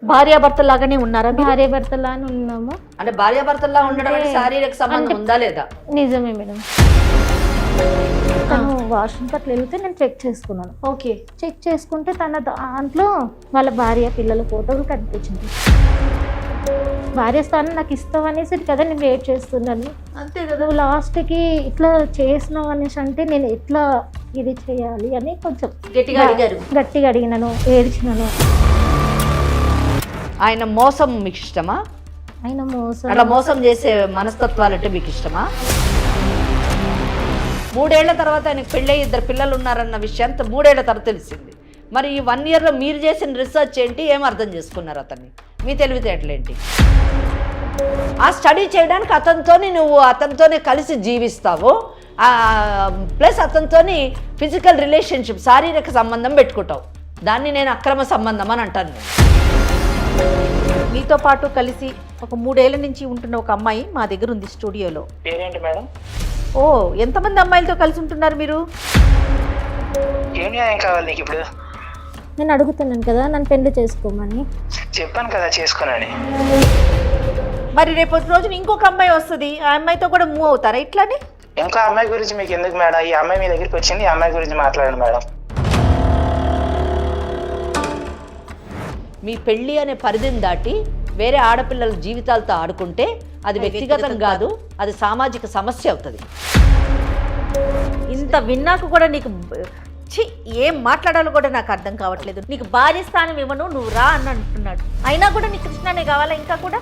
భార్యాభర్తలాగానే ఉన్నారా? భార్యాభర్తలానే ఉన్నాము. అంటే భార్యాభర్తలా ఉండడం అంటే శారీరక సంబంధం ఉందా లేదా? నిజమే మేడం. తను వాష్రూమ్ అట్లా వెళ్తే నేను చెక్ చేసుకున్నాను. ఓకే. చెక్ చేసుకుంటే తన దాంట్లో వాళ్ళ భార్య పిల్లల ఫోటోలు కనిపించింది. భార్య స్థానం నాకు ఇస్తావు అనేసి కదా నేను వెయిట్ చేస్తున్నాను. అంతే కదా. నువ్వు లాస్ట్కి ఇట్లా చేసినావు అనేసి అంటే నేను ఎట్లా ఇది చేయాలి అని కొంచెం గట్టిగా అడిగినాను, ఏడ్చినాను. ఆయన మోసం మీకు ఇష్టమా? ఆయన అలా మోసం చేసే మనస్తత్వాలంటే మీకు ఇష్టమా? 3 ఏళ్ల తర్వాత ఆయనకు పెళ్ళి 2 పిల్లలు ఉన్నారన్న విషయం 3 ఏళ్ల తర్వాత తెలిసింది. మరి ఈ 1 ఇయర్లో మీరు చేసిన రీసెర్చ్ ఏంటి? ఏం అర్థం చేసుకున్నారు అతన్ని? మీ తెలివితేటలేంటి? ఆ స్టడీ చేయడానికి అతనితోనే కలిసి జీవిస్తావు, ప్లస్ అతనితోని ఫిజికల్ రిలేషన్షిప్, శారీరక సంబంధం పెట్టుకుంటావు. దాన్ని నేను అక్రమ సంబంధం అని అంటాను. మీతో పాటు కలిసి ఒక 3 ఏళ్ల నుంచి ఉంటున్న ఒక అమ్మాయి మా దగ్గర ఉంది స్టూడియోలో. పేరేంటి మేడం? ఓ, ఎంతమంది అమ్మాయిలతో కలిసి ఉంటున్నారు మీరు? ఏం న్యాయం కావాలి నీకు ఇప్పుడు? నేను అడుగుతున్నాను కదా నన్ను పెళ్లి చేసుకోమని. చెప్పాను కదా చేసుకోనని. మరి రేపటి రోజున ఇంకొక అమ్మాయి వస్తుంది, ఆ అమ్మాయితో కూడా మూవ్ అవుతారా ఇట్లానే? ఇంకో అమ్మాయి గురించి మీకు ఎందుకు మేడం? ఈ అమ్మాయి మీ దగ్గరికి వచ్చింది, ఈ అమ్మాయి గురించి మాట్లాడండి మేడం. మీ పెళ్ళి అనే పరిధిని దాటి వేరే ఆడపిల్లల జీవితాలతో ఆడుకుంటే అది వ్యక్తిగతం కాదు, అది సామాజిక సమస్య అవుతుంది. ఇంత విన్నాక కూడా నీకు ఏం మాట్లాడాలో కూడా నాకు అర్థం కావట్లేదు. నీకు భార్య స్థానం ఇవ్వను, నువ్వు రా అని అంటున్నాడు. అయినా కూడా నీకు కృష్ణనే కావాలా ఇంకా కూడా?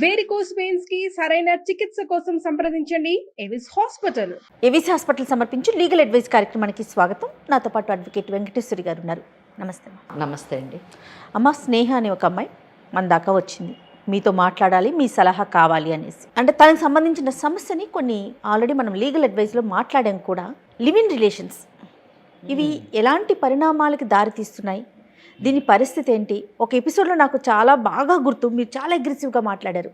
వేరికోస్ వెయిన్స్ కి సరైన చికిత్స కోసం సంప్రదించండి ఎవిస్ హాస్పిటల్. ఎవిస్ హాస్పిటల్ సమర్పించి లీగల్ అడ్వైస్ కార్యక్రమానికి స్వాగతం. నాతో పాటు అడ్వకేట్ వెంకటేశ్వరి గారు ఉన్నారు. నమస్తే. నమస్తే అండి. అమ్మ, స్నేహ అనే ఒక అమ్మాయి మన దాకా వచ్చింది, మీతో మాట్లాడాలి, మీ సలహా కావాలి అనేసి. అంటే తనకు సంబంధించిన సమస్యని కొన్ని ఆల్రెడీ మనం లీగల్ అడ్వైస్లో మాట్లాడాం కూడా. లివ్ ఇన్ రిలేషన్స్ ఇవి ఎలాంటి పరిణామాలకి దారితీస్తున్నాయి, దీని పరిస్థితి ఏంటి? ఒక ఎపిసోడ్లో నాకు చాలా బాగా గుర్తు, మీరు చాలా అగ్రెసివ్గా మాట్లాడారు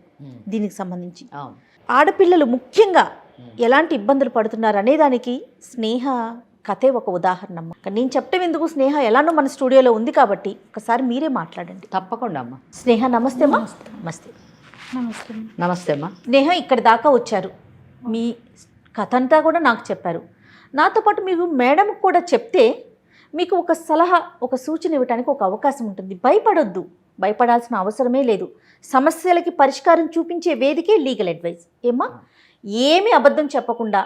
దీనికి సంబంధించి. ఆడపిల్లలు ముఖ్యంగా ఎలాంటి ఇబ్బందులు పడుతున్నారు అనే దానికి స్నేహ కథే ఒక ఉదాహరణ. నేను చెప్పడం ఎందుకు, స్నేహ ఎలానో మన స్టూడియోలో ఉంది కాబట్టి ఒకసారి మీరే మాట్లాడండి. తప్పకుండా అమ్మా. స్నేహ నమస్తే అమ్మా. నమస్తే. నమస్తే. నమస్తే అమ్మా. స్నేహ ఇక్కడి దాకా వచ్చారు, మీ కథ అంతా కూడా నాకు చెప్పారు. నాతో పాటు మీరు మేడంకి కూడా చెప్తే మీకు ఒక సలహా, ఒక సూచన ఇవ్వడానికి ఒక అవకాశం ఉంటుంది. భయపడొద్దు, భయపడాల్సిన అవసరమే లేదు. సమస్యలకి పరిష్కారం చూపించే వేదికే లీగల్ అడ్వైస్. ఏమ్మా, ఏమీ అబద్ధం చెప్పకుండా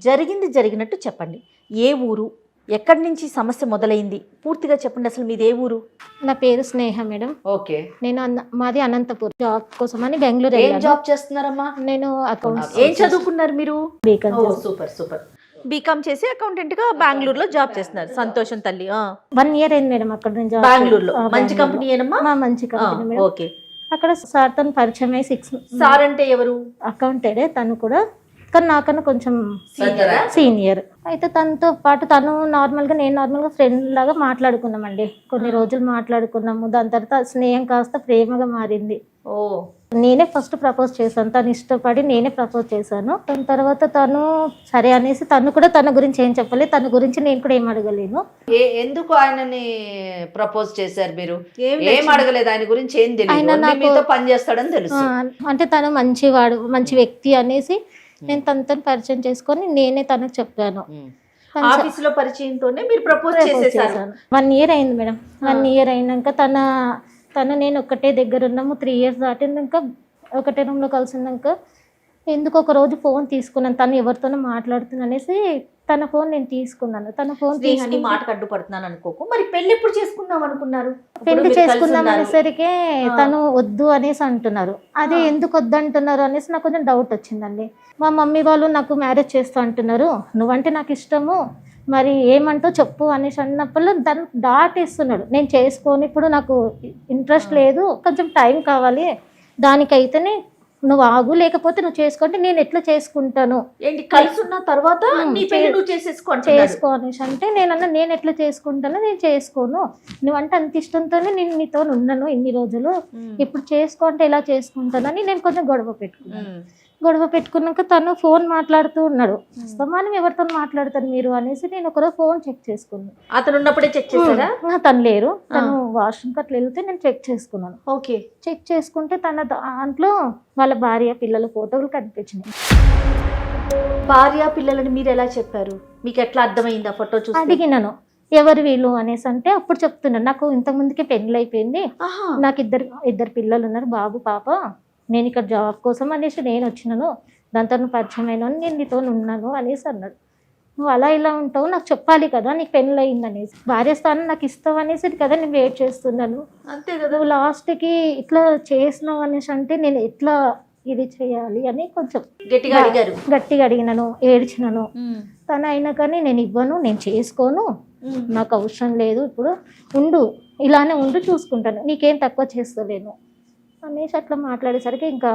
జరిగింది జరిగినట్టు చెప్పండి. ఏ ఊరు, ఎక్కడి నుంచి సమస్య మొదలైంది, పూర్తిగా చెప్పండి. అసలు మీది ఏ ఊరు? నా పేరు స్నేహ మేడం. ఓకే. నేను మాది అనంతపూర్. జాబ్ కోసం అని బెంగళూరు. ఏం జాబ్ చేస్తున్నారమ్మా? నేను అకౌంట్స్. ఏం చదువుకున్నారు మీరు? బీకామ్. Super super. బీకామ్ చేసి అకౌంటెంట్గా బెంగళూరులో జాబ్ చేస్తున్నారు. సంతోషం తల్లి. 1 ఇయర్ అయింది మేడం అక్కడ నుంచి. బెంగళూరులో మంచి కంపెనీ ఏనమ్మా? మంచి కంపెనీ మేడం. ఓకే. అక్కడ సార్ తను పరిచయం అయ్యి 6. సార్ అంటే ఎవరు? అకౌంటెంటే తను కూడా, కానీ నాకన్నా కొంచెం సీనియర్. అయితే తనతో పాటు తను నార్మల్గా, నేను నార్మల్గా ఫ్రెండ్ లాగా మాట్లాడుకున్నామండి. కొన్ని రోజులు మాట్లాడుకున్నాము. దాని తర్వాత స్నేహం కాస్త ప్రేమగా మారింది. ఓ. నేనే ఫస్ట్ ప్రపోజ్ చేశాను, తను ఇష్టపడి నేనే ప్రపోజ్ చేశాను. దాని తర్వాత తను సరే అనేసి, తను కూడా తన గురించి ఏం చెప్పలేదు, తన గురించి నేను కూడా ఏం అడగలేను. ఎందుకు ఆయనని ప్రపోజ్ చేశారు మీరు? ఏం అడగలేదు, ఆయన గురించి ఏం తెలియదు, మీతో పని చేస్తాడని తెలుసు. అంటే తను మంచివాడు, మంచి వ్యక్తి అనేసి నేను తనతో పరిచయం చేసుకొని నేనే తనకు చెప్పాను. ఆఫీసులో పరిచయంతోనే మీరు ప్రపోజ్ చేసేసారు. 1 ఇయర్ అయింది మేడం. 1 ఇయర్ అయినాక తను నేను ఒకటే దగ్గర ఉన్నాము. 3 ఇయర్స్ దాటినాక ఒకటే రూమ్లో కలిసినాక ఎందుకు ఒక రోజు ఫోన్ తీసుకున్నాను. తను ఎవరితోనో మాట్లాడుతున్నా అనేసి తన ఫోన్ నేను తీసుకున్నాను. తన ఫోన్ తీసుకుని మాట అడ్డుపడుతున్నాను అనుకోకు. మరి పెళ్లి ఎప్పుడు చేసుకుందాం అనుకున్నారు? పెళ్లి చేసుకుందాం అనేసరికి తను వద్దు అనేసి అంటున్నారు. అదే ఎందుకు వద్దు అంటున్నారు అనేసి నాకు కొంచెం డౌట్ వచ్చిందండి. మా మమ్మీ వాళ్ళు నాకు మ్యారేజ్ చేస్తూ అంటున్నారు, నువ్వంటే నాకు ఇష్టము, మరి ఏమంటో చెప్పు అనేసి అన్నప్పుడు తను దాటేస్తున్నాడు. నేను చేసుకొని ఇప్పుడు నాకు ఇంట్రెస్ట్ లేదు, కొంచెం టైం కావాలి, దానికైతేనే నువ్వు ఆగు, లేకపోతే నువ్వు చేసుకుంటే నేను ఎట్లా చేసుకుంటాను ఏంటి కలిసి ఉన్న తర్వాత నీ పెళ్లి నువ్వు చేసుకో అనేసి అంటే నేను ఎట్లా చేసుకుంటానో నేను చేసుకోను, నువ్వంటే అంత ఇష్టంతోనే నేను నీతో ఉన్నాను ఇన్ని రోజులు, ఇప్పుడు చేసుకుంటే ఎలా చేసుకుంటానని నేను కొంచెం గొడవ పెట్టుకున్నాక తను ఫోన్ మాట్లాడుతూ ఉన్నాడు. సమానం ఎవరితో మాట్లాడతారు మీరు అనేసి నేను ఒకరోజు ఫోన్ చెక్ చేసుకున్నాను. అతను ఉన్నప్పుడే చెక్ చేశారా? తను లేరు, తను వాష్రూమ్కి అట్లా వెళ్తే నేను చెక్ చేసుకున్నాను. ఓకే. చెక్ చేసుకుంటే తన దాంట్లో వాళ్ళ భార్య పిల్లల ఫోటోలు కనిపించినాయి. భార్య పిల్లలని మీరు ఎలా చెప్పారు? మీకు ఎట్లా అర్థమైంది ఆ ఫోటో చూసి? అడిగినాను ఎవరు వీళ్ళు అనేసి అంటే అప్పుడు చెప్తున్నాను, నాకు ఇంతకుముందుకే పెళ్ళి అయిపోయింది, నాకు ఇద్దరు పిల్లలు ఉన్నారు, బాబు పాప, నేను ఇక్కడ జాబ్ కోసం అనేసి నేను వచ్చినాను, దాంతో నువ్వు పరిచయం అయినా నేను నీతో ఉన్నాను అనేసి అన్నాడు. నువ్వు అలా ఇలా ఉంటావు, నాకు చెప్పాలి కదా నీకు పెళ్ళి అయింది అనేసి, భార్య స్థానం నాకు ఇస్తావు అనేసి కదా నేను వెయిట్ చేస్తున్నాను. అంతే కదా. నువ్వు లాస్ట్కి ఇట్లా చేసినావు అనేసి అంటే నేను ఎట్లా ఇది చేయాలి అని కొంచెం గట్టిగా అడిగినాను, ఏడ్చినాను. తను అయినా కానీ నేను ఇవ్వను, నేను చేసుకోను, నాకు అవసరం లేదు, ఇప్పుడు ఉండు, ఇలానే ఉండు, చూసుకుంటాను, నీకేం తక్కువ చేస్తలేను అనేసి అట్లా మాట్లాడేసరికి ఇంకా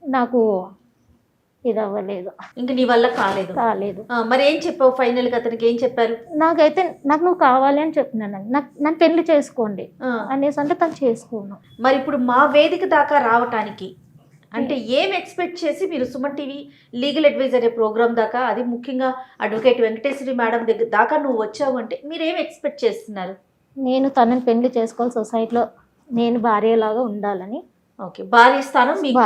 నాకు ఇది అవ్వలేదు, ఇంకా నీ వల్ల కాలేదు. మరి ఏం చెప్పావు ఫైనల్ గా? అతనికి ఏం చెప్పారు? నాకు నువ్వు కావాలి అని చెప్పినాను, నన్ను పెళ్లి చేసుకోండి అనేసి అంటే తను చేసుకోను. మరి ఇప్పుడు మా వేదిక దాకా రావటానికి అంటే ఏం ఎక్స్పెక్ట్ చేసి మీరు సుమన్ టీవీ లీగల్ అడ్వైజర్ అనే ప్రోగ్రామ్ దాకా, అది ముఖ్యంగా అడ్వకేట్ వెంకటేశ్వరి మేడం దగ్గర దాకా నువ్వు వచ్చావు అంటే మీరు ఏం ఎక్స్పెక్ట్ చేస్తున్నారు? నేను తనని పెళ్లి చేసుకోవాలి, సొసైటీలో నేను భార్యలాగా ఉండాలని. ఓకే, భార్య స్థానం మీకు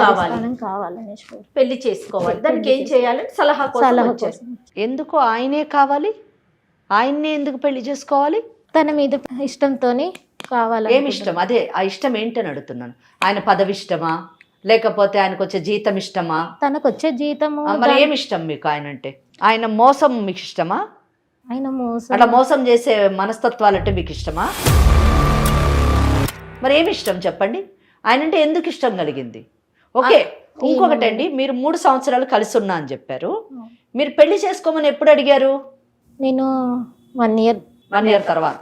కావాలని, పెళ్లి చేసుకోవాలి, దానికి ఏం చేయాలని సలహా కోసం. ఎందుకు ఆయనే కావాలి? ఆయన్నే ఎందుకు పెళ్లి చేసుకోవాలి? తన మీద ఇష్టంతోని కావాలి. ఏమి ఇష్టం? అదే ఆ ఇష్టం ఏంటని అడుగుతున్నాను. ఆయన పదవి ఇష్టమా, లేకపోతే ఆయనకు వచ్చే జీతం ఇష్టమా? తనకు వచ్చే జీతము. మరి ఏమి ఇష్టం మీకు ఆయన అంటే? ఆయన మోసం మీకు ఇష్టమా? ఆయన అట్లా మోసం చేసే మనస్తత్వాలంటే మీకు ఇష్టమా? మరి ఏమి ఇష్టం చెప్పండి? ఆయన అంటే ఎందుకు ఇష్టం కలిగింది? ఓకే, ఇంకొకటి అండి, మీరు 3 సంవత్సరాలు కలిసి ఉన్నా అని చెప్పారు, మీరు పెళ్లి చేసుకోమని ఎప్పుడు అడిగారు? నేను 1 ఇయర్ తర్వాత.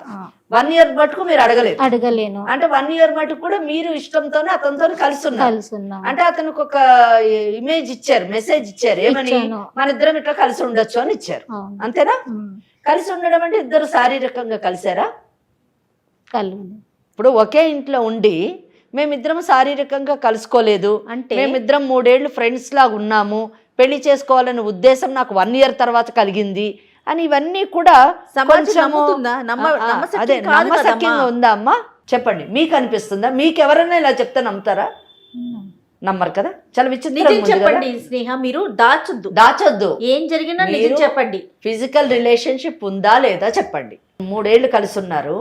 1 ఇయర్ మటుకు మీరు అడగలేను అంటే 1 ఇయర్ మటుకు కూడా మీరు ఇష్టంతోనే అతనితో కలిసి ఉన్నారు. అంటే అతనికి ఒక ఇమేజ్ ఇచ్చారు, మెసేజ్ ఇచ్చారు, ఏమని? మన ఇద్దరం ఇట్లా కలిసి ఉండొచ్చు అని ఇచ్చారు, అంతేనా? కలిసి ఉండడం అంటే ఇద్దరు శారీరకంగా కలిసారా? ఇప్పుడు ఒకే ఇంట్లో ఉండి మేమిద్దరం శారీరకంగా కలుసుకోలేదు అంటే, మేమిద్దరం 3 ఏళ్ళు ఫ్రెండ్స్ లాగా ఉన్నాము, పెళ్లి చేసుకోవాలనే ఉద్దేశం నాకు 1 ఇయర్ తర్వాత కలిగింది అని, ఇవన్నీ కూడా అదే నమ్మశక్యంగా ఉందా అమ్మా? చెప్పండి, మీకు అనిపిస్తుందా? మీకు ఎవరైనా ఇలా చెప్తే నమ్ముతారా? నమ్మరు కదా. చాలా విచిత్రం. చెప్పండి స్నేహ, మీరు దాచొద్దు, ఏం జరిగినా నిజం చెప్పండి. ఫిజికల్ రిలేషన్షిప్ ఉందా లేదా చెప్పండి. 3 ఏళ్ళు కలిసి ఉన్నారు,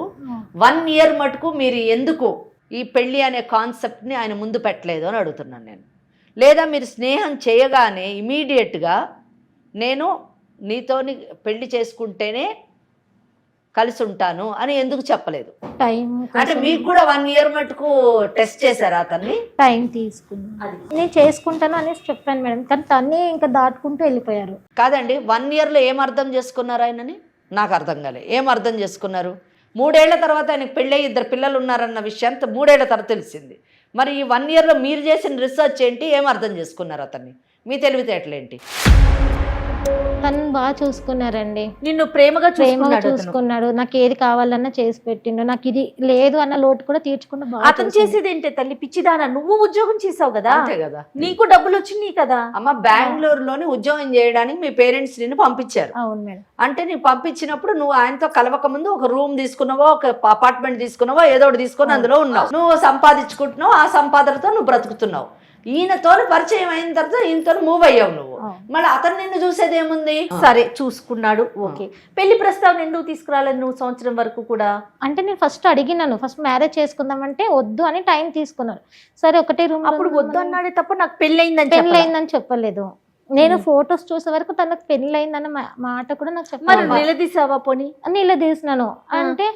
1 ఇయర్ మటుకు మీరు ఎందుకు ఈ పెళ్లి అనే కాన్సెప్ట్ని ఆయన ముందు పెట్టలేదు అని అడుగుతున్నాను నేను. లేదా మీరు స్నేహం చేయగానే ఇమీడియట్గా నేను నీతోని పెళ్లి చేసుకుంటేనే కలిసి ఉంటాను అని ఎందుకు చెప్పలేదు? అంటే మీకు కూడా 1 ఇయర్ మటుకు టెస్ట్ చేశారా అతన్ని? టైం తీసుకున్నాను, నేను చేసుకుంటాను అనేసి చెప్పాను మేడం, కానీ తన్ని ఇంకా దాటుకుంటూ వెళ్ళిపోయారు. కాదండి, 1 ఇయర్లో ఏం అర్థం చేసుకున్నారు ఆయనని? నాకు అర్థం కాలే. ఏం అర్థం చేసుకున్నారు? 3 ఏళ్ల తర్వాత ఆయనకు పెళ్ళి 2 పిల్లలు ఉన్నారన్న విషయాన్ని 3 ఏళ్ల తర్వాత తెలిసింది. మరి ఈ 1 ఇయర్లో మీరు చేసిన రీసెర్చ్ ఏంటి? ఏం అర్థం చేసుకున్నారు అతన్ని? మీ తెలివితేటలేంటి? తను బాగా చూసుకున్నారండి, నిన్ను ప్రేమగా చూసుకున్నాడు, నాకు ఏది కావాలన్నా చేసి పెట్టిండు, నాకు ఇది లేదు అన్న లోటు కూడా తీర్చుకుంటూ. అతను చేసేది ఏంటి తల్లి? పిచ్చిదానా, నువ్వు ఉద్యోగం చేసావు కదా, అంతే కదా, నీకు డబ్బులు వచ్చినాయి కదా. అమ్మ, బెంగళూరులోని ఉద్యోగం చేయడానికి మీ పేరెంట్స్ నిన్ను పంపించారు. అవును మేడం. అంటే నీవు పంపించినప్పుడు నువ్వు ఆయనతో కలవక ముందు ఒక రూమ్ తీసుకున్నావో, ఒక అపార్ట్మెంట్ తీసుకున్నావో, ఏదో ఒకటి తీసుకొని అందులో ఉన్నావు, నువ్వు సంపాదించుకుంటున్నావు, ఆ సంపాదనతో నువ్వు బ్రతుకుతున్నావు. ఈయనతో పరిచయం అయిన తర్వాత ఈయనతో మూవ్ అయ్యావు నువ్వు. మళ్ళీ అతను నిన్ను చూసేది ఏముంది? సరే చూసుకున్నాడు, ఓకే. పెళ్లి ప్రస్తావన ఎందుకు తీసుకురాలేదు నువ్వు సంవత్సరం వరకు కూడా? అంటే నేను ఫస్ట్ అడిగినాను, ఫస్ట్ మ్యారేజ్ చేసుకుందామంటే వద్దు అని టైం తీసుకున్నారు. సరే ఒకటే రూమ్. అప్పుడు వద్దు అన్నాడే తప్ప నాకు పెళ్ళయిందని చెప్పలేదు. నేను ఫొటోస్ చూసే వరకు తనకు పెళ్ళయిందన్న మాట కూడా నాకు చెప్పాలి. నిలదీసావా? పోనీ నిలదీసినాను. అంటే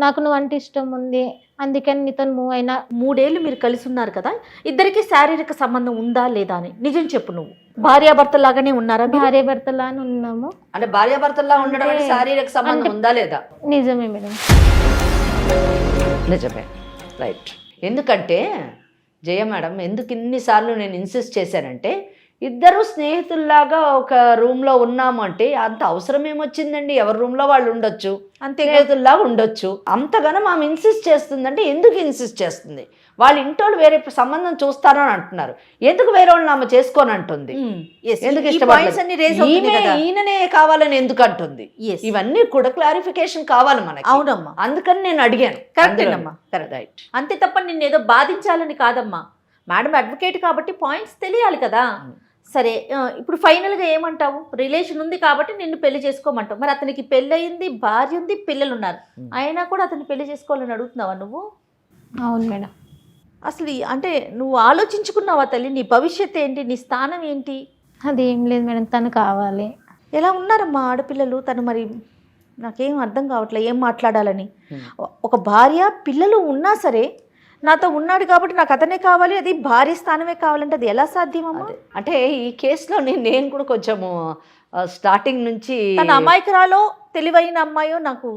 నాకు నువ్వు అంటే ఇష్టం ఉంది, అందుకని నీతో మూవ్ అయినా. 3 ఏళ్ళు మీరు కలిసి ఉన్నారు కదా, ఇద్దరికి శారీరక సంబంధం ఉందా లేదా అని నిజం చెప్పు. నువ్వు భార్యాభర్తలాగానే ఉన్నారా? భార్యాభర్తలానే ఉన్నాము. అంటే భార్యాభర్తలా ఉండడం అంటే శారీరక సంబంధం ఉందా లేదా? నిజమే మేడం, నిజమే, రైట్. ఎందుకంటే జయ మేడం ఎందుకు ఇన్నిసార్లు నేను ఇన్సిస్ట్ చేశానంటే, ఇద్దరు స్నేహితుల్లాగా ఒక రూమ్లో ఉన్నాము అంటే అంత అవసరం ఏమొచ్చిందండి? ఎవరి రూమ్లో వాళ్ళు ఉండొచ్చు, అంతే స్నేహితుల్లాగా ఉండొచ్చు. అంతగానో ఆమె ఇన్సిస్ట్ చేస్తుందంటే ఎందుకు ఇన్సిస్ట్ చేస్తుంది? వాళ్ళ ఇంటోళ్ళు వేరే సంబంధం చూస్తారో అని అంటున్నారు, ఎందుకు వేరే వాళ్ళని ఆమె చేసుకోని అంటుంది? ఎందుకు ఇష్టపడలేదు? ఈయననే కావాలని ఎందుకు అంటుంది? ఇవన్నీ కూడా క్లారిఫికేషన్ కావాలి మనకి. అవునమ్మా, అందుకని నేను అడిగాను. కరెక్టేనమ్మా, రైట్. అంతే తప్ప నిన్ను ఏదో బాధించాలని కాదమ్మా. మేడం అడ్వకేట్ కాబట్టి పాయింట్స్ తెలియాలి కదా. సరే, ఇప్పుడు ఫైనల్గా ఏమంటావు? రిలేషన్ ఉంది కాబట్టి నిన్ను పెళ్లి చేసుకోమంటావు. మరి అతనికి పెళ్ళి అయింది, భార్య ఉంది, పిల్లలు ఉన్నారు, అయినా కూడా అతన్ని పెళ్లి చేసుకోవాలని అడుగుతున్నావా నువ్వు? అవును మేడం. అసలు అంటే నువ్వు ఆలోచించుకున్నావా తల్లి? నీ భవిష్యత్తు ఏంటి, నీ స్థానం ఏంటి? అది ఏం లేదు మేడం, తను కావాలి. ఎలా ఉన్నారమ్మా ఆడపిల్లలు? తను మరి నాకేం అర్థం కావట్లే ఏం మాట్లాడాలని. ఒక భార్య పిల్లలు ఉన్నా సరే నాతో ఉన్నాడు కాబట్టి నాకు అతనే కావాలి, అది భార్య స్థానమే కావాలంటే అది ఎలా సాధ్యమమ్మా? అంటే ఈ కేసులో నేను కూడా కొంచెము స్టార్టింగ్ నుంచి తన అమాయకురాలో తెలివైన అమ్మాయో నాకు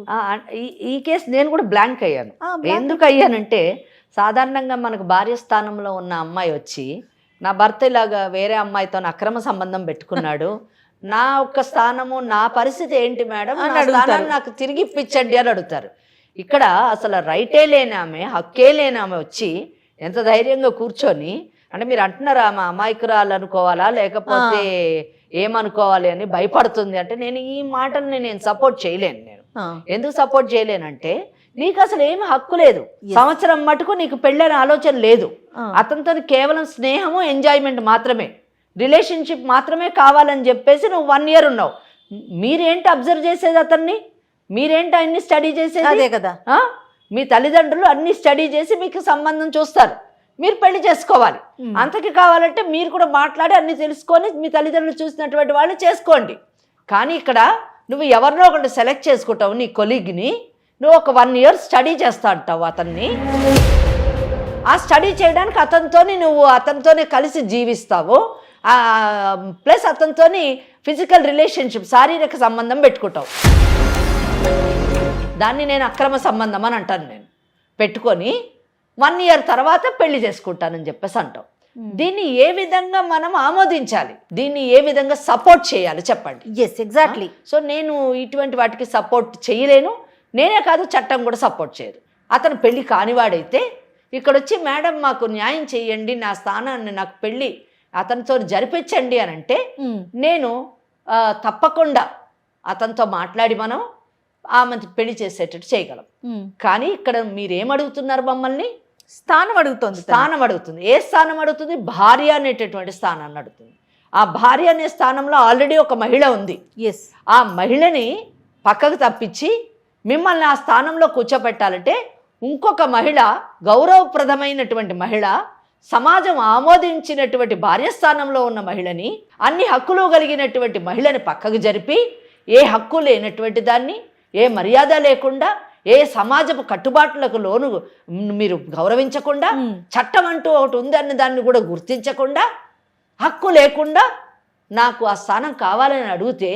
ఈ కేసు నేను కూడా బ్లాంక్ అయ్యాను. ఎందుకు అయ్యానంటే, సాధారణంగా మనకు భార్య స్థానంలో ఉన్న అమ్మాయి వచ్చి నా భర్త ఇలాగా వేరే అమ్మాయితో అక్రమ సంబంధం పెట్టుకున్నాడు, నా ఒక్క స్థానము నా పరిస్థితి ఏంటి మేడం, నా స్థానాన్ని నాకు తిరిగి ఇప్పించండి అని అడుగుతారు. ఇక్కడ అసలు రైటే లేని ఆమె, హక్కే లేని ఆమె వచ్చి ఎంత ధైర్యంగా కూర్చొని, అంటే మీరు అంటున్నారా ఆమె అమాయకురాలు అనుకోవాలా లేకపోతే ఏమనుకోవాలి అని భయపడుతుంది అంటే, నేను ఈ మాటల్ని నేను సపోర్ట్ చేయలేను. నేను ఎందుకు సపోర్ట్ చేయలేనంటే, నీకు అసలు ఏమి హక్కు లేదు. సంవత్సరం మటుకు నీకు పెళ్ళని ఆలోచన లేదు. అతనితో కేవలం స్నేహము, ఎంజాయ్మెంట్ మాత్రమే, రిలేషన్షిప్ మాత్రమే కావాలని చెప్పేసి నువ్వు 1 year ఉన్నావు. మీరేంటి అబ్జర్వ్ చేసేది అతన్ని? మీరేంటి అన్ని స్టడీ చేసేది? అదే కదా. మీ తల్లిదండ్రులు అన్ని స్టడీ చేసి మీకు సంబంధం చూస్తారు, మీరు పెళ్లి చేసుకోవాలి. అంతకి కావాలంటే మీరు కూడా మాట్లాడి అన్ని తెలుసుకొని మీ తల్లిదండ్రులు చూసినటువంటి వాళ్ళు చేసుకోండి. కానీ ఇక్కడ నువ్వు ఎవరినో ఒకటి సెలెక్ట్ చేసుకుంటావు, నీ కొలీగ్ని, నువ్వు ఒక 1 year స్టడీ చేస్తా అంటావు అతన్ని. ఆ స్టడీ చేయడానికి అతనితోనే కలిసి జీవిస్తావు, ప్లస్ అతనితోని ఫిజికల్ రిలేషన్షిప్, శారీరక సంబంధం పెట్టుకుంటావు. దాన్ని నేను అక్రమ సంబంధం అని అంటాను. నేను పెట్టుకొని 1 year తర్వాత పెళ్లి చేసుకుంటానని చెప్పేసి అంటావు. దీన్ని ఏ విధంగా మనం ఆమోదించాలి? దీన్ని ఏ విధంగా సపోర్ట్ చేయాలి చెప్పండి? ఎగ్జాక్ట్లీ. సో నేను ఇటువంటి వాటికి సపోర్ట్ చేయలేను. నేనే కాదు, చట్టం కూడా సపోర్ట్ చేయదు. అతను పెళ్లి కానివాడైతే ఇక్కడ వచ్చి మేడం మాకు న్యాయం చేయండి, నా స్థానాన్ని నాకు పెళ్ళి అతనితో జరిపించండి అని అంటే, నేను తప్పకుండా అతనితో మాట్లాడి మనం ఆమె పెళ్లి చేసేటట్టు చేయగలం. కానీ ఇక్కడ మీరేమడుగుతున్నారు? మమ్మల్ని స్థానం అడుగుతుంది. స్థానం అడుగుతుంది. ఏ స్థానం అడుగుతుంది? భార్య అనేటటువంటి స్థానాన్ని అడుగుతుంది. ఆ భార్య అనే స్థానంలో ఆల్రెడీ ఒక మహిళ ఉంది. ఆ మహిళని పక్కకు తప్పించి మిమ్మల్ని ఆ స్థానంలో కూర్చోపెట్టాలంటే ఇంకొక మహిళ, గౌరవప్రదమైనటువంటి మహిళ, సమాజం ఆమోదించినటువంటి భార్యస్థానంలో ఉన్న మహిళని, అన్ని హక్కులు కలిగినటువంటి మహిళని పక్కకు జరిపి, ఏ హక్కు లేనటువంటి దాన్ని, ఏ మర్యాద లేకుండా, ఏ సమాజపు కట్టుబాట్లకు లోను మీరు గౌరవించకుండా, చట్టం అంటూ ఒకటి ఉందన్న దాన్ని కూడా గుర్తించకుండా, హక్కు లేకుండా నాకు ఆ స్థానం కావాలని అడిగితే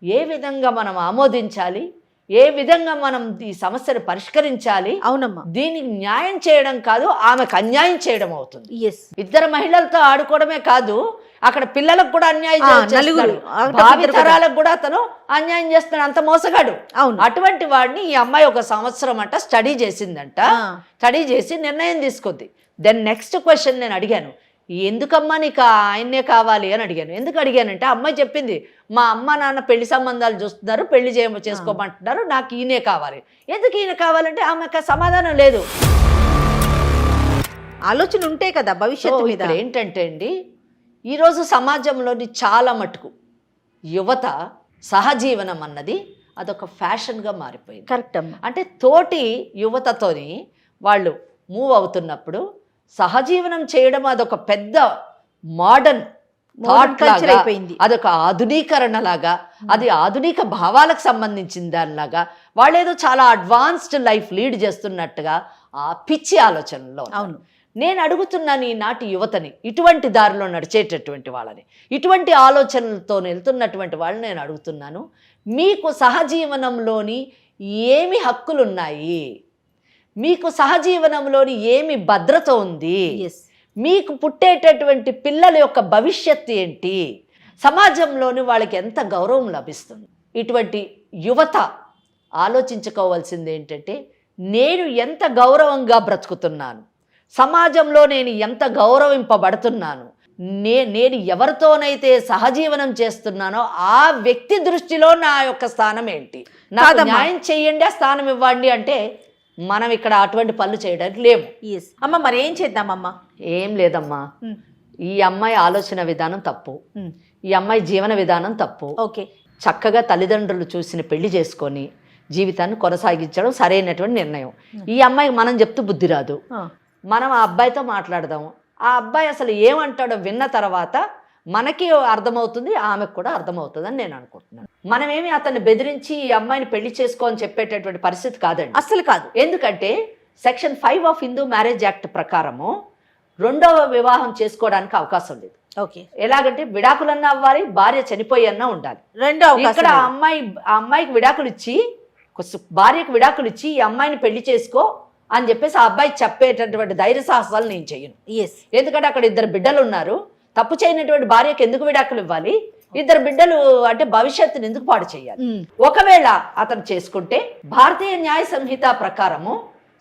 ఏ విధంగా మనం ఆమోదించాలి? ఏ విధంగా మనం ఈ సమస్యను పరిష్కరించాలి? అవునమ్మా, దీనికి న్యాయం చేయడం కాదు, ఆమెకు అన్యాయం చేయడం అవుతుంది. ఇద్దరు మహిళలతో ఆడుకోవడమే కాదు, అక్కడ పిల్లలకు కూడా అన్యాయం చేస్తున్నాడు, భావితరాలకు కూడా అతను అన్యాయం చేస్తున్నాడు. అంత మోసగాడు. అటువంటి వాడిని ఈ అమ్మాయి 1 సంవత్సరం అంట స్టడీ చేసిందంట. స్టడీ చేసి నిర్ణయం తీసుకుంది. దెన్ నెక్స్ట్ క్వశ్చన్ నేను అడిగాను, ఎందుకమ్మా నీకు ఆయన్నే కావాలి అని అడిగాను. ఎందుకు అడిగానంటే, అమ్మాయి చెప్పింది, మా అమ్మ నాన్న పెళ్లి సంబంధాలు చూస్తున్నారు, పెళ్లి చేసుకోమంటున్నారు, నాకు ఈయనే కావాలి. ఎందుకు ఈయన కావాలంటే ఆమెకు సమాధానం లేదు. ఆలోచన ఉంటే కదా భవిష్యత్తు మీద. ఏంటంటే అండి, ఈరోజు సమాజంలోని చాలా మటుకు యువత సహజీవనం అన్నది అదొక ఫ్యాషన్గా మారిపోయింది. కరెక్ట్ అమ్మా. అంటే తోటి యువతతోని వాళ్ళు మూవ్ అవుతున్నప్పుడు సహజీవనం చేయడం అదొక పెద్ద మోడర్న్ థాట్ లాగా, అదొక ఆధునీకరణ లాగా, అది ఆధునిక భావాలకు సంబంధించిన దానిలాగా, వాళ్ళేదో చాలా అడ్వాన్స్డ్ లైఫ్ లీడ్ చేస్తున్నట్టుగా ఆ పిచ్చి ఆలోచనలో. అవును, నేను అడుగుతున్నాను ఈనాటి యువతని, ఇటువంటి దారిలో నడిచేటటువంటి వాళ్ళని, ఇటువంటి ఆలోచనలతో వెళ్తున్నటువంటి వాళ్ళని నేను అడుగుతున్నాను, మీకు సహజీవనంలోని ఏమి హక్కులున్నాయి? మీకు సహజీవనంలోని ఏమి భద్రత ఉంది? మీకు పుట్టేటటువంటి పిల్లల యొక్క భవిష్యత్తు ఏంటి, సమాజంలోని వాళ్ళకి ఎంత గౌరవం లభిస్తుంది. ఇటువంటి యువత ఆలోచించుకోవాల్సింది ఏంటంటే, నేను ఎంత గౌరవంగా బ్రతుకుతున్నాను, సమాజంలో నేను ఎంత గౌరవింపబడుతున్నాను, నేను ఎవరితోనైతే సహజీవనం చేస్తున్నానో ఆ వ్యక్తి దృష్టిలో నా యొక్క స్థానం ఏంటి, నాకు న్యాయం చేయండి, ఆ స్థానం ఇవ్వండి అంటే మనం ఇక్కడ అటువంటి పనులు చేయడానికి లేము. అమ్మ మరి ఏం చేద్దామమ్మా? ఏం లేదమ్మా, ఈ అమ్మాయి ఆలోచన విధానం తప్పు, ఈ అమ్మాయి జీవన విధానం తప్పు. ఓకే, చక్కగా తల్లిదండ్రులు చూసిన పెళ్లి చేసుకొని జీవితాన్ని కొనసాగించడం సరైనటువంటి నిర్ణయం. ఈ అమ్మాయికి మనం చెప్తూ బుద్ధి రాదు, మనం ఆ అబ్బాయితో మాట్లాడదాం. ఆ అబ్బాయి అసలు ఏమంటాడో విన్న తర్వాత మనకి అర్థమవుతుంది, ఆమెకు కూడా అర్థమవుతుంది అని నేను అనుకుంటున్నాను. మనమేమి అతన్ని బెదిరించి ఈ అమ్మాయిని పెళ్లి చేసుకో అని చెప్పేటటువంటి పరిస్థితి కాదండి, అస్సలు కాదు. ఎందుకంటే section 5 of Hindu marriage act ప్రకారము రెండవ వివాహం చేసుకోవడానికి అవకాశం లేదు. ఓకే, ఎలాగంటే విడాకులన్నా అవ్వాలి, భార్య చనిపోయి అన్నా ఉండాలి. ఇక్కడ ఆ అమ్మాయికి విడాకులు ఇచ్చి, భార్యకు విడాకులు ఇచ్చి ఈ అమ్మాయిని పెళ్లి చేసుకో అని చెప్పేసి ఆ అబ్బాయికి చెప్పేటటువంటి ధైర్య సాహసాలు నేను చెయ్యను. ఎందుకంటే అక్కడ 2 బిడ్డలు ఉన్నారు, తప్పు చేయనటువంటి భార్యకు ఎందుకు విడాకులు ఇవ్వాలి, 2 బిడ్డలు అంటే భవిష్యత్తుని ఎందుకు పాడు చేయాలి. ఒకవేళ అతను చేసుకుంటే భారతీయ న్యాయ సంహిత ప్రకారము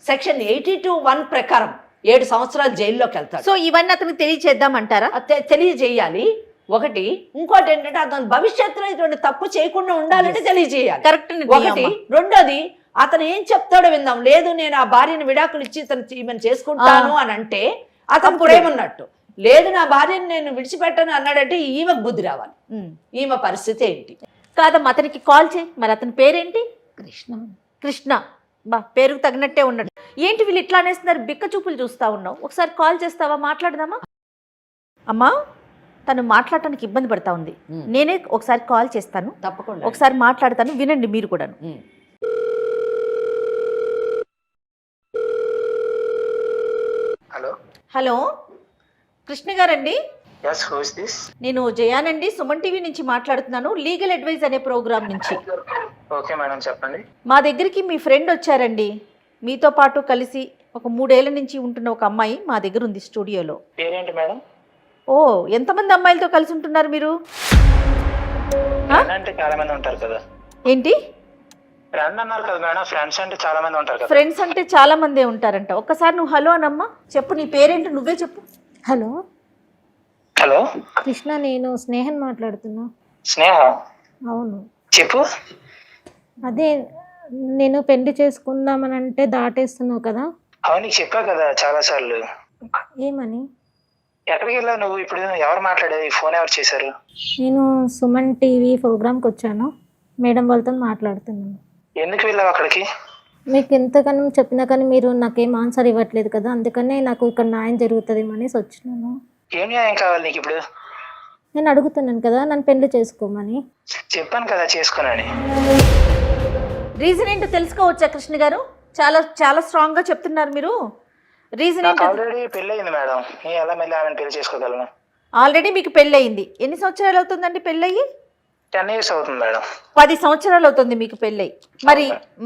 సెక్షన్ 82(1) ప్రకారం 7 సంవత్సరాలు జైల్లోకి వెళ్తాడు. సో ఇవన్నీ అతనికి తెలియచేద్దామంటారా? తెలియజేయాలి. ఒకటి, ఇంకోటి ఏంటంటే అతను భవిష్యత్తులో ఇటువంటి తప్పు చేయకుండా ఉండాలంటే తెలియజేయాలి. కరెక్ట్. ఒకటి. రెండోది, అతను ఏం చెప్తాడో విందాం. లేదు నేను ఆ భార్యను విడాకులు ఇచ్చి ఈమెను చేసుకుంటాను అని అంటే అతను ప్రేమన్నట్టు. లేదు నా భార్యను నేను విడిచిపెట్టను అన్నాడంటే ఈమెకు బుద్ధి రావాలి. ఈమె పరిస్థితి ఏంటి? కాదమ్మా, అతనికి కాల్ చేయి. మరి అతని పేరేంటి? కృష్ణ. బా, పేరుకు తగినట్టే ఉన్నాడు. ఏంటి వీళ్ళు ఇట్లా అనేస్తున్నారు, బిక్క చూపులు చూస్తా ఉన్నావు. ఒకసారి కాల్ చేస్తావా, మాట్లాడదామా? అమ్మా, తను మాట్లాడటానికి ఇబ్బంది పడతా ఉంది. నేనే ఒకసారి కాల్ చేస్తాను, తప్పకుండా ఒకసారి మాట్లాడతాను, వినండి మీరు కూడా. హలో హలో, కృష్ణ గారండి? yes who is this? నేను జయానండి, సుమన్ టీవీ నుంచి మాట్లాడుతున్నాను, లీగల్ అడ్వైజ్ అనే ప్రోగ్రామ్ నుంచి. ఓకే మేడం, చెప్పండి. మా దగ్గరికి మీ ఫ్రెండ్ వచ్చారండి, మీతో పాటు కలిసి ఒక 3 ఏళ్ల నుంచి ఉంటున్న ఒక అమ్మాయి మా దగ్గర ఉంది స్టూడియోలో. పేరేంటి మేడం? ఓ, ఎంతమంది అమ్మాయిలతో కలిసి ఉంటున్నారు మీరు? అంటే చాలా మంది ఉంటారు కదా. ఏంటి ఫ్రెండ్ అన్నారు కదా మేడం, ఫ్రెండ్స్ అంటే చాలా మంది ఉంటారు కదా. ఫ్రెండ్స్ అంటే చాలా మందే ఉంటారంట. ఒక్కసారి నువ్వు హలో అనమ్మా, చెప్పు నీ పేరేంటి, నువ్వే చెప్పు. హలో హలో కృష్ణ, నేను స్నేహన్ మాట్లాడుతున్నా. స్నేహ? అవును, చెప్పు. అదే నేను పెళ్లి చేసుకుందామని అంటే దాటేస్తున్నావు కదా. అవును, నీకు చెప్పా కదా చాలా సార్లు. ఏమని? ఎక్కడికి వెళ్ళావు నువ్వు? ఇప్పుడు ఎవరు మాట్లాడేది? ఫోన్ ఎవరు చేశారు? నేను సుమన్ టీవీ ప్రోగ్రామ్కి వచ్చాను, మేడం వాళ్ళతో మాట్లాడుతున్నాను. ఎందుకు వెళ్ళావు అక్కడికి? మీకు ఎంతగానో చెప్పినా కానీ మీరు నాకేం ఆన్సర్ ఇవ్వట్లేదు కదా, అందుకనే నాకు ఇక్కడ న్యాయం జరుగుతుందేమో అనేసి వచ్చినాను. ఏం న్యాయం కావాలి నీకు ఇప్పుడు? నేను అడుగుతున్నాను కదా, నన్ను పెళ్లి చేసుకోమని. చెప్పాను కదా చేసుకోనని. రీజన్ ఏంటో తెలుసుకోవచ్చా కృష్ణ గారు? చాలా చాలా స్ట్రాంగ్ గా చెప్తున్నారు మీరు. రీజన్ నాకు ఏంటో? ఆల్రెడీ పెళ్లి అయింది మేడం, నేను ఎలా మళ్ళీ ఆమెను పెళ్లి చేసుకోగలను? ఆల్రెడీ మీకు పెళ్ళి అయింది. ఎన్ని సంవత్సరాలు అవుతుందండి పెళ్ళయ్యి? 10 years అవుతుంది మేడం. 10 సంవత్సరాలు అవుతుంది మీకు పెళ్ళయి.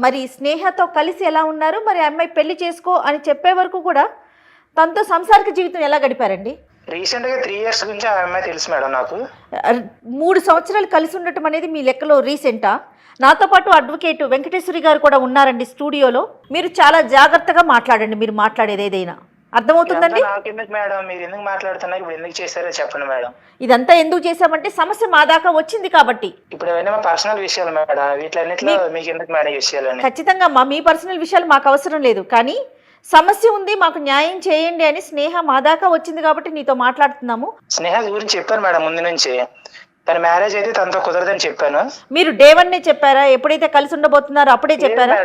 మరి స్నేహతో కలిసి ఎలా ఉన్నారు? మరి అమ్మాయి పెళ్లి చేసుకో అని చెప్పే వరకు కూడా తనతో సంసారిక జీవితం ఎలా గడిపారండి? రీసెంట్ గా 3 years గురించి ఆ అమ్మాయి తెలుసు మేడం నాకు. 3 సంవత్సరాలు కలిసి ఉండటం అనేది మీ లెక్కలో రీసెంటా? నాతో పాటు అడ్వకేట్ వెంకటేశ్వరి గారు కూడా ఉన్నారండి స్టూడియోలో. మీరు చాలా జాగ్రత్తగా మాట్లాడండి, మీరు మాట్లాడేది ఏదైనా అర్థమవుతుందండి. నాకెందుకు మేడం, మీరు ఎందుకు మాట్లాడుతున్నారు? ఇప్పుడు ఎందుకు చేశారో చెప్పండి మేడం. ఇదంతా ఎందుకు చేశామంటే సమస్య మా దాకా వచ్చింది కాబట్టి. ఇప్పుడు అవన్నీ మా పర్సనల్ విషయాలు మేడం, వీటిలన్నింటిలో మీకు ఎందుకు మేడం విషయాలని? ఖచ్చితంగా మీ పర్సనల్ విషయాలు మాకు అవసరం లేదు, కానీ సమస్య ఉంది, మాకు న్యాయం చేయండి అని స్నేహ మా దాకా వచ్చింది కాబట్టి నీతో మాట్లాడుతున్నాము. స్నేహ గురించి చెప్పాను మేడం ముందు నుంచి. తన మ్యారేజ్ అయితే తనతో కుదరదని చెప్పాను. మీరు డే 1 చెప్పారా? ఎప్పుడైతే కలిసి ఉండబోతున్నారో అప్పుడే చెప్పారా?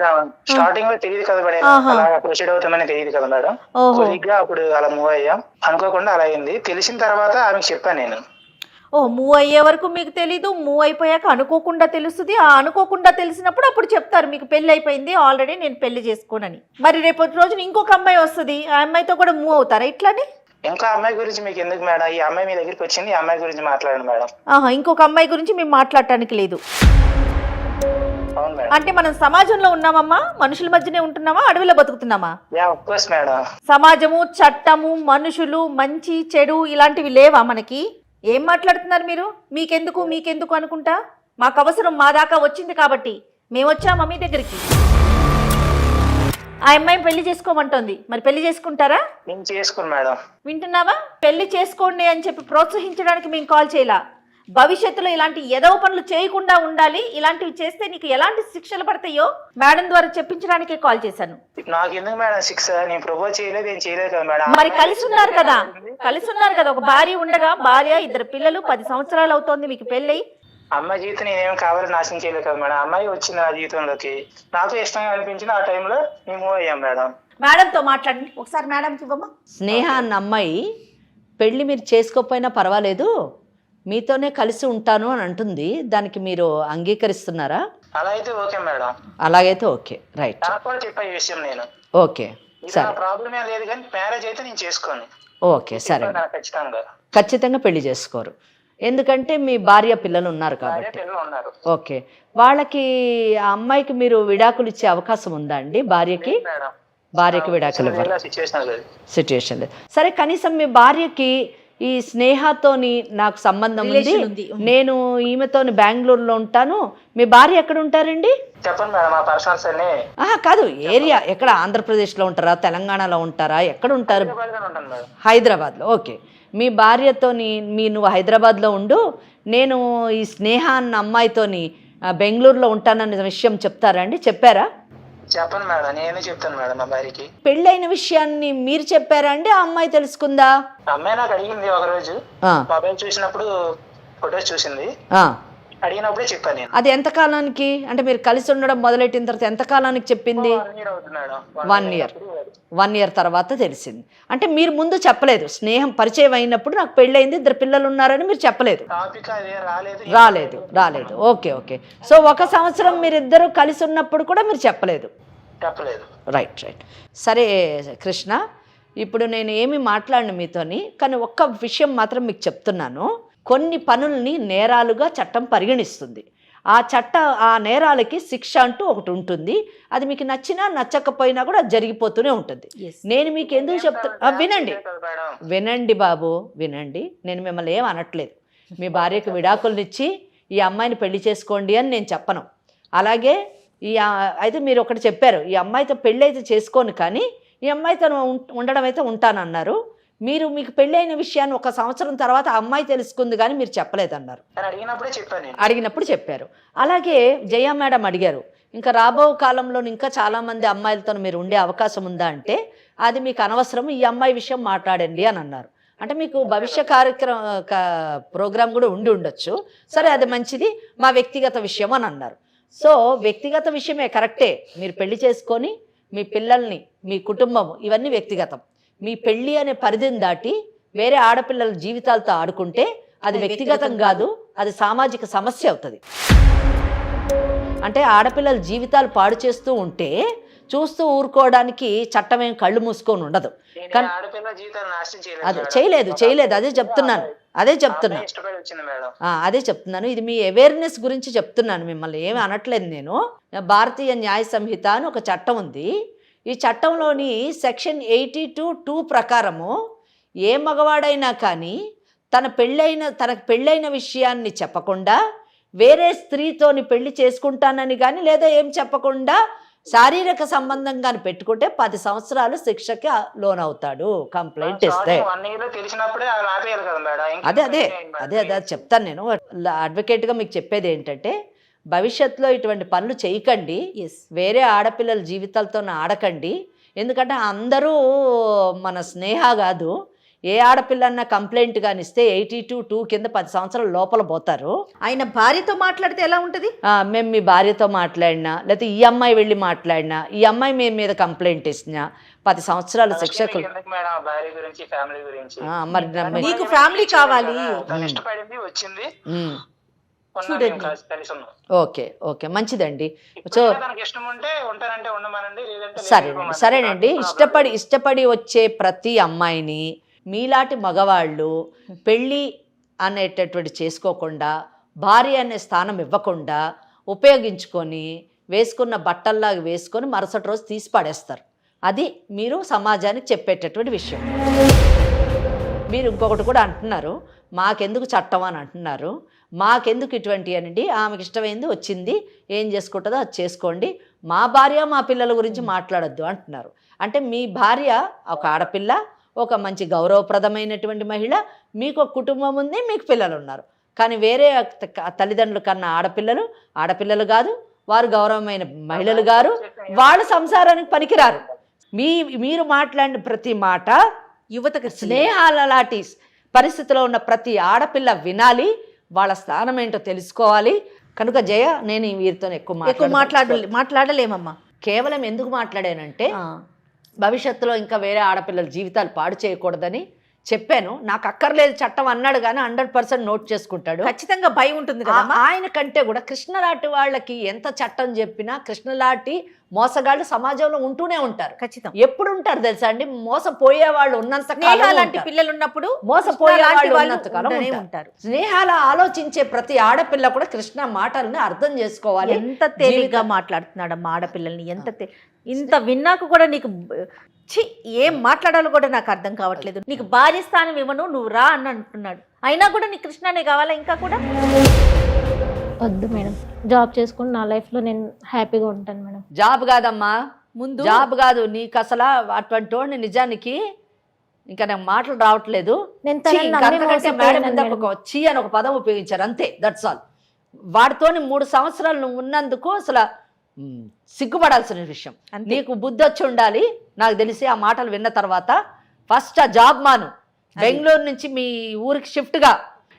స్టార్టింగ్ లో తెలియదు కదా మేడం, అలా ప్రొసీడ్ అవుతామని తెలియదు కదా మేడం. కొద్దిగా అప్పుడు అలా మూవ్ అయ్యాం, అనుకోకుండా అలా అయింది. తెలిసిన తర్వాత ఆమెకు చెప్పాను నేను. మూవ్ అయ్యే వరకు మీకు తెలీదు, మూవ్ అయిపోయాక అనుకోకుండా తెలుస్తుంది. ఆ అనుకోకుండా తెలిసినప్పుడు అప్పుడు చెప్తారు మీకు పెళ్లి అయిపోయింది ఆల్రెడీ, నేను పెళ్లి చేసుకోనని. మరి రేపటి రోజున ఇంకొక అమ్మాయి వస్తుంది, ఆ అమ్మాయితో కూడా మూవ్ అవుతారా ఇట్లానే? ఇంకా అమ్మాయి గురించి మీకు ఎందుకు మేడం? ఈ అమ్మాయి మీ దగ్గరికి వచ్చింది, ఈ అమ్మాయి గురించి మాట్లాడండి మేడం. ఇంకొక అమ్మాయి గురించి మేము మాట్లాడటానికి లేదు. అవును మేడం. అంటే మనం సమాజంలో ఉన్నామమ్మా, మనుషుల మధ్యనే ఉంటున్నామా, అడవిలో బతుకుతున్నామా? Of course madam. సమాజము, చట్టము, మనుషులు, మంచి చెడు ఇలాంటివి లేవా మనకి? ఏం మాట్లాడుతున్నారు మీరు? మీకెందుకు అనుకుంటా, మాకు అవసరం మా దాకా వచ్చింది కాబట్టి మేము వచ్చామా మీ దగ్గరికి. ఆ అమ్మాయి పెళ్లి చేసుకోమంటోంది, మరి పెళ్లి చేసుకుంటారా? నేను చేసుకోను మేడం. వింటున్నావా? పెళ్లి చేసుకోండి అని చెప్పి ప్రోత్సహించడానికి మేము కాల్ చేయలా. భవిష్యత్తులో ఇలాంటి ఎదవ పనులు చేయకుండా ఉండాలి, ఇలాంటివి చేస్తే నీకు ఎలాంటి శిక్షలు పడతాయో మేడం ద్వారా చెప్పించడానికే కాల్ చేశాను. నాకు ఎందుకు మేడం శిక్ష? నేను ప్రపోజ్ చేయలేదు, ఏం చేయలేదు కదా మేడం. మరి కలిసి ఉన్నారు కదా, ఒక భార్య ఉండగా, భార్య, 2 పిల్లలు, 10 సంవత్సరాలు అవుతోంది మీకు పెళ్ళై. అమ్మాయి జీవితం నేనేం కావాలని నాశనం చేయలేదు కదా మేడం. అమ్మాయి వచ్చింది నా జీవితంలోకి, నాకు ఇష్టంగా అనిపించింది, ఆ టైంలో మేము మూవ్ అయ్యాం మేడం. మేడంతో మాట్లాడండి ఒకసారి, మేడంకి ఇవ్వమ్మా. స్నేహ అన్న అమ్మాయి పెళ్ళి మీరు చేసుకోకపోయినా పర్వాలేదు, మీతోనే కలిసి ఉంటాను అని అంటుంది. దానికి మీరు అంగీకరిస్తున్నారా? అలా అయితే ఓకే మేడం. అలాగైతే ఓకే, రైట్. నాకు కూడా చెప్పే ఈ విషయం నేను. ఓకే సరే, ప్రాబ్లం ఏం లేదు, కానీ మ్యారేజ్ అయితే నేను చేసుకోను. ఓకే సరే, ఖచ్చితంగా ఖచ్చితంగా పెళ్లి చేసుకోరు, ఎందుకంటే మీ భార్య పిల్లలు ఉన్నారు కాబట్టి. పిల్లలు ఉన్నారు. ఓకే, వాళ్ళకి ఆ అమ్మాయికి మీరు విడాకులు ఇచ్చే అవకాశం ఉందా అండి? భార్యకి విడాకులు సిచ్యుయేషన్ లేదు. సరే, కనీసం మీ భార్యకి ఈ స్నేహతోని నాకు సంబంధం ఉంది, నేను ఈమెతోని బెంగళూరులో ఉంటాను, మీ భార్య ఎక్కడ ఉంటారండి? చెప్పండి మేడం, మా పర్సనల్స్ అన్ని. కాదు, ఏరియా ఎక్కడ? ఆంధ్రప్రదేశ్లో ఉంటారా, తెలంగాణలో ఉంటారా, ఎక్కడ ఉంటారు? హైదరాబాద్లో. ఓకే, మీ భార్యతోని నువ్వు హైదరాబాద్లో ఉండు, నేను ఈ స్నేహ అన్న అమ్మాయితోని బెంగళూరులో ఉంటానన్న విషయం చెప్తారా అండి? చెప్పారా? చెప్పండి మేడం, నేనే చెప్తాను మేడం మా భార్యకి. పెళ్ళైన విషయాన్ని మీరు చెప్పారా అండి, ఆ అమ్మాయి తెలుసుకుందా? అమ్మాయి నాకు అడిగింది ఒక రోజు, మొబైల్ చూసినప్పుడు ఫొటోస్ చూసింది, అడిగినప్పుడే చెప్పాను నేను. అది ఎంత కాలానికి, అంటే మీరు కలిసి ఉండడం మొదలెట్టిన తర్వాత ఎంత కాలానికి చెప్పింది? 1 year తర్వాత తెలిసింది. అంటే మీరు ముందు చెప్పలేదు, స్నేహం పరిచయం అయినప్పుడు నాకు పెళ్ళయింది, 2 పిల్లలు ఉన్నారని మీరు చెప్పలేదు? రాలేదు. ఓకే. సో 1 సంవత్సరం మీరిద్దరూ కలిసి ఉన్నప్పుడు కూడా మీరు చెప్పలేదు? రైట్. సరే కృష్ణ, ఇప్పుడు నేను ఏమి మాట్లాడను మీతోని, కానీ ఒక్క విషయం మాత్రం మీకు చెప్తున్నాను. కొన్ని పనుల్ని నేరాలుగా చట్టం పరిగణిస్తుంది. ఆ నేరాలకి శిక్ష అంటూ ఒకటి ఉంటుంది. అది మీకు నచ్చినా నచ్చకపోయినా కూడా అది జరిగిపోతూనే ఉంటుంది. నేను మీకు ఎందుకు చెప్తున్నా, వినండి బాబు, వినండి. నేను మిమ్మల్ని ఏం అనట్లేదు. మీ భార్యకు విడాకులనిచ్చి ఈ అమ్మాయిని పెళ్లి చేసుకోండి అని నేను చెప్పను. అలాగే అయితే మీరు ఒకటి చెప్పారు, ఈ అమ్మాయితో పెళ్ళి అయితే చేసుకోను, కానీ ఈ అమ్మాయితో ఉండడం అయితే ఉంటానన్నారు. మీకు పెళ్ళైన విషయాన్ని 1 సంవత్సరం తర్వాత ఆ అమ్మాయి తెలుసుకుంది, కానీ మీరు చెప్పలేదన్నారు. అడిగినప్పుడు చెప్పారు. అలాగే జయ మేడం అడిగారు, ఇంకా రాబో కాలంలో ఇంకా చాలామంది అమ్మాయిలతో మీరు ఉండే అవకాశం ఉందా అంటే, అది మీకు అనవసరం, ఈ అమ్మాయి విషయం మాట్లాడండి అని అన్నారు. అంటే మీకు భవిష్య ప్రోగ్రాం కూడా ఉండొచ్చు. సరే, అది మంచిది, మా వ్యక్తిగత విషయం అని అన్నారు. సో వ్యక్తిగత విషయమే, కరెక్టే. మీరు పెళ్లి చేసుకొని మీ పిల్లల్ని, మీ కుటుంబం, ఇవన్నీ వ్యక్తిగతం. మీ పెళ్ళి అనే పరిధిని దాటి వేరే ఆడపిల్లల జీవితాలతో ఆడుకుంటే అది వ్యక్తిగతం కాదు, అది సామాజిక సమస్య అవుతుంది. అంటే ఆడపిల్లల జీవితాలు పాడు చేస్తూ ఉంటే చూస్తూ ఊరుకోవడానికి చట్టం ఏం కళ్ళు మూసుకొని ఉండదు. కానీ అదే చేయలేదు, అదే చెప్తున్నాను. ఇది మీ అవేర్నెస్ గురించి చెప్తున్నాను, మిమ్మల్ని ఏమి అనట్లేదు నేను. భారతీయ న్యాయ సంహిత అని ఒక చట్టం ఉంది. ఈ చట్టంలోని సెక్షన్ 82(2) ప్రకారము ఏ మగవాడైనా కానీ తనకు పెళ్ళైన విషయాన్ని చెప్పకుండా వేరే స్త్రీతోని పెళ్లి చేసుకుంటానని కానీ, లేదా ఏం చెప్పకుండా శారీరక సంబంధం కానీ పెట్టుకుంటే 10 సంవత్సరాలు శిక్షకి లోనవుతాడు కంప్లైంట్ ఇస్తే. అదే చెప్తాను నేను. అడ్వకేట్గా మీకు చెప్పేది ఏంటంటే, భవిష్యత్తులో ఇటువంటి పనులు చేయకండి, వేరే ఆడపిల్లల జీవితాలతో ఆడకండి. ఎందుకంటే అందరూ మన స్నేహ కాదు, ఏ ఆడపిల్లన్నా కంప్లైంట్ కానీ ఇస్తే 82(2) కింద 10 సంవత్సరాల లోపల పోతారు. ఆయన భార్యతో మాట్లాడితే ఎలా ఉంటుంది? మేము మీ భార్యతో మాట్లాడినా, లేకపోతే ఈ అమ్మాయి వెళ్ళి మాట్లాడినా, ఈ అమ్మాయి మీ మీద కంప్లైంట్ ఇచ్చినా 10 సంవత్సరాల శిక్షకు. మరి నీకు ఫ్యామిలీ కావాలి. ఓకే మంచిదండి. సో సరేనండి. ఇష్టపడి వచ్చే ప్రతి అమ్మాయిని మీలాంటి మగవాళ్ళు పెళ్ళి అనేటటువంటి చేసుకోకుండా, భార్య అనే స్థానం ఇవ్వకుండా ఉపయోగించుకొని వేసుకున్న బట్టల్లాగా వేసుకొని మరుసటి రోజు తీసి పడేస్తారు. అది మీరు సమాజానికి చెప్పేటటువంటి విషయం. మీరు ఇంకొకటి కూడా అంటున్నారు, మాకెందుకు చట్టం అని అంటున్నారు. మాకెందుకు ఇటువంటి అనండి, ఆమెకి ఇష్టమైంది వచ్చింది, ఏం చేసుకుంటుందో అది చేసుకోండి, మా భార్య మా పిల్లల గురించి మాట్లాడొద్దు అంటున్నారు. అంటే మీ భార్య ఒక ఆడపిల్ల, ఒక మంచి గౌరవప్రదమైనటువంటి మహిళ, మీకు ఒక కుటుంబం ఉంది, మీకు పిల్లలు ఉన్నారు. కానీ వేరే తల్లిదండ్రులు కన్నా ఆడపిల్లలు కాదు, వారు గౌరవమైన మహిళలు గారు, వాళ్ళు సంసారానికి పనికిరారు. మీరు మాట్లాడిన ప్రతి మాట యువతకు స్నేహాల లాంటి పరిస్థితిలో ఉన్న ప్రతి ఆడపిల్ల వినాలి, వాళ్ళ స్థానం ఏంటో తెలుసుకోవాలి. కనుక జయ, నేను వీరితో ఎక్కువ మాట్లాడలేమమ్మా. కేవలం ఎందుకు మాట్లాడానంటే భవిష్యత్తులో ఇంకా వేరే ఆడపిల్లల జీవితాలు పాడు చేయకూడదని చెప్పాను. నాకు అక్కర్లేదు చట్టం అన్నాడు కానీ 100% నోట్ చేసుకుంటాడు. ఖచ్చితంగా భయం ఉంటుంది కదా. ఆయన కంటే కూడా కృష్ణలాంటి వాళ్ళకి ఎంత చట్టం చెప్పినా కృష్ణలాంటి మోసగాళ్ళు సమాజంలో ఉంటూనే ఉంటారు. ఖచ్చితంగా ఎప్పుడు ఉంటారు తెలుసా అండి? మోసపోయే వాళ్ళు ఉన్నంత కాలం లాంటి పిల్లలు ఉన్నప్పుడు మోసపోయే వాళ్ళు ఉన్నంత కాలం ఉంటారు. స్నేహాల ఆలోచించే ప్రతి ఆడపిల్ల కూడా కృష్ణ మాటల్ని అర్థం చేసుకోవాలి. ఎంత తేలిగ్గా మాట్లాడుతున్నాడమ్మా ఆడపిల్లల్ని, ఇంత విన్నాక కూడా నీకు ఏం మాట్లాడాలో కూడా నాకు అర్థం కావట్లేదు. నీకు భార్య స్థానం ఇవ్వను, నువ్వు రా అని అంటున్నాడు. అయినా కూడా నీకు కృష్ణనే కావాలా? ఇంకా కూడా వద్దు మేడం, జాబ్ చేసుకుని నా లైఫ్లో నేను హ్యాపీగా ఉంటాను మేడం. జాబ్ కాదమ్మా, ముందు జాబ్ కాదు నీకు అసలు. అటువంటి వాడిని నిజానికి ఇంకా నాకు మాటలు రావట్లేదు. చీ అని ఒక పదం ఉపయోగించారు అంతే, దట్స్ ఆల్. వాడితోని 3 సంవత్సరాలు నువ్వు ఉన్నందుకు అసలు సిగ్గుపడాల్సిన విషయం. నీకు బుద్ధి వచ్చి ఉండాలి. నాకు తెలిసి ఆ మాటలు విన్న తర్వాత ఫస్ట్ ఆ జాబ్ మాను, బెంగళూరు నుంచి మీ ఊరికి షిఫ్ట్గా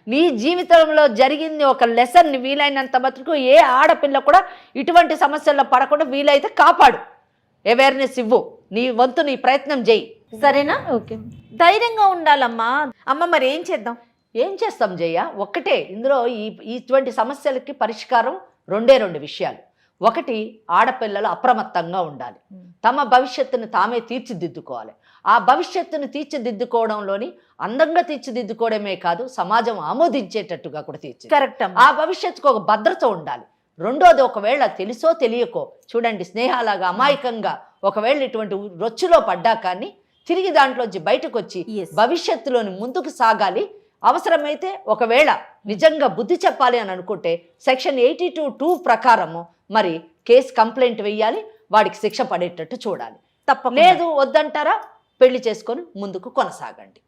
నీ జీవితంలో జరిగింది ఒక లెసన్. వీలైనంత మటుకు ఏ ఆడపిల్ల కూడా ఇటువంటి సమస్యల్లో పడకుండా వీలైతే కాపాడు, అవేర్నెస్ ఇవ్వు, నీ వంతు నీ ప్రయత్నం చేయి. సరేనా? ఓకే, ధైర్యంగా ఉండాలమ్మా. అమ్మ మరి ఏం చేద్దాం? ఏం చేస్తాం జయ? ఒక్కటే ఇందులో ఇటువంటి సమస్యలకి పరిష్కారం 2 విషయాలు. ఒకటి, ఆడపిల్లలు అప్రమత్తంగా ఉండాలి, తమ భవిష్యత్తును తామే తీర్చిదిద్దుకోవాలి. ఆ భవిష్యత్తును తీర్చిదిద్దుకోవడంలోని అందంగా తీర్చిదిద్దుకోవడమే కాదు, సమాజం ఆమోదించేటట్టుగా కూడా కరెక్ట్. ఆ భవిష్యత్తుకు ఒక భద్రత ఉండాలి. రెండోది, ఒకవేళ తెలుసో తెలియకో చూడండి, స్నేహాలాగా అమాయకంగా ఒకవేళ ఇటువంటి రొచ్చులో పడ్డా కానీ తిరిగి దాంట్లోంచి బయటకు వచ్చి భవిష్యత్తులోని ముందుకు సాగాలి. అవసరమైతే ఒకవేళ నిజంగా బుద్ధి చెప్పాలి అని అనుకుంటే సెక్షన్ 82(2) ప్రకారము మరి కేసు కంప్లైంట్ వెయ్యాలి, వాడికి శిక్ష పడేటట్టు చూడాలి. లేదు వద్దంటారా, పెళ్లి చేసుకొని ముందుకు కొనసాగండి.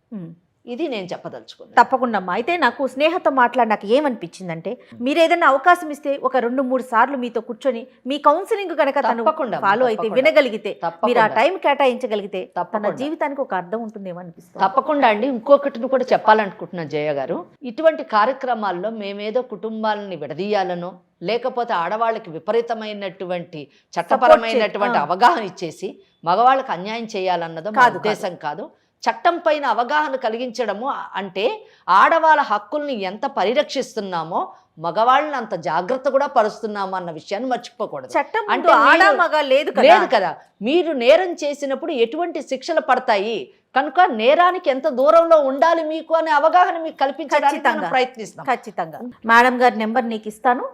ఇది నేను చెప్పదలుచుకున్నాను. తప్పకుండా అమ్మా. అయితే నాకు స్నేహతో నాకు ఏమనిపించిందంటే, మీరు ఏదైనా అవకాశం ఇస్తే ఒక 2-3 సార్లు మీతో కూర్చొని మీ కౌన్సిలింగ్ కనుక తను ఫాలో అయితే, వినగలిగితే, మీరు ఆ టైం కేటాయించగలిగితే తన జీవితానికి ఒక అర్థం ఉంటుందేమో అనిపిస్తుంది. తప్పకుండా అండి. ఇంకొకటిని కూడా చెప్పాలనుకుంటున్నాను జయ గారు. ఇటువంటి కార్యక్రమాల్లో మేమేదో కుటుంబాలని విడదీయాలనో లేకపోతే ఆడవాళ్ళకి విపరీతమైన చట్టపరమైనటువంటి అవగాహన ఇచ్చేసి మగవాళ్ళకి అన్యాయం చేయాలన్నదో మా ఉద్దేశం కాదు. చట్టం పైన అవగాహన కలిగించడము అంటే ఆడవాళ్ళ హక్కుల్ని ఎంత పరిరక్షిస్తున్నామో మగవాళ్ళని అంత జాగ్రత్త కూడా పరుస్తున్నాము అన్న విషయాన్ని మర్చిపోకూడదు. చట్టం అంటే లేదు కదా. మీరు నేరం చేసినప్పుడు ఎటువంటి శిక్షలు పడతాయి కనుక నేరానికి ఎంత దూరంలో ఉండాలి మీకు అనే అవగాహన మీకు కల్పించడానికి ప్రయత్నిస్తాం. ఖచ్చితంగా. మేడం గారి నెంబర్ నీకు ఇస్తాను,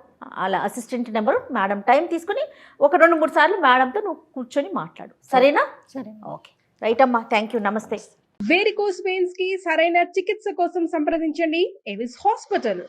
అలా అసిస్టెంట్ నెంబరు. మేడం టైం తీసుకుని ఒక 2-3 సార్లు మేడంతో నువ్వు కూర్చొని మాట్లాడు. సరేనా? సరే. ఓకే, రైట్ అమ్మా, థ్యాంక్ యూ, నమస్తే. వేరికోస్ వెయిన్స్ కి సరైన చికిత్స కోసం సంప్రదించండి ఎవిస్ హాస్పిటల్.